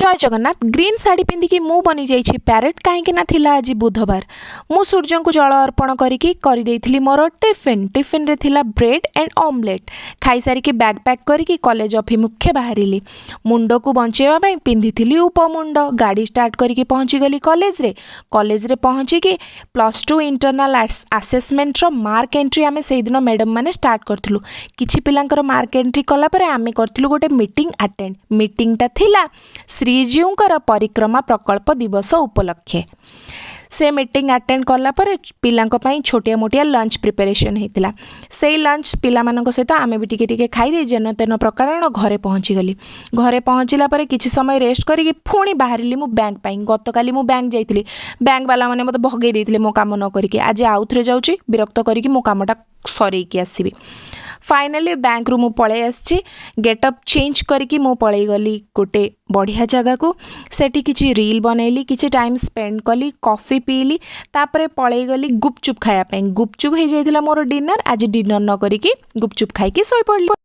जय जगन्नाथ ग्रीन साड़ी पिंधिकी मु बनी जाइछि पैरेट कहीं ना थिला आज बुधवार मु सूर्य को जल अर्पण करी मोर टिफिन रे थिला ब्रेड एंड ऑमलेट खाई सारिकी बैग पैक करी कॉलेज अभिमुखे बाहरिली मुंड को बंचेवा पिंधि उपमुंड गाड़ी स्टार्ट करके पहुँची गली कॉलेज रे पहुँचिकी +2 इंटरनल आसेसमेंट रो मार्क एंट्री आमे से दिन मैडम माने स्टार्ट करथुलु किछि पिलांकर मार्क एंट्री कला परे आमे करथुलु गोटे मीटिंग अटेंड मीटिंगटा थिला श्रीजीउंकर परिक्रमा प्रकल्प दिवस उपलक्षे से मीटिंग अटेंड कला पर पिलांक पई छोटिया मोटिया लंच प्रिपरेशन हेतिला से लंच पिला मानक सहित आमे भी टिके टिके खाई दे जेन तेन प्रकार घरे पहुँची गली घरे पहुँचला पर किछि समय रेस्ट करी पुणी बाहरिली मु बैंक पई गतकाली मु बैंक जाइतिली बैंक वाला माने मते भगेई देइतिले मो काम न करिके आज आउ थरे जाउची विरक्त करिके मो कामटा सरेकी आसीबी फाइनली बैंक रु मु पळे आछि गेटअप चेंज करके मु पळे गली गोटे बढ़िया जगह को सेठी किछि रील बनैली किछि टाइम स्पेंड कली कॉफी पीली तापरे पळे गली गुपचुप खाया पे गुपचुप हे जाइतिला मोर डिनर आज डिनर न करिकी गुपचुप खाइकी सोई पड़ली।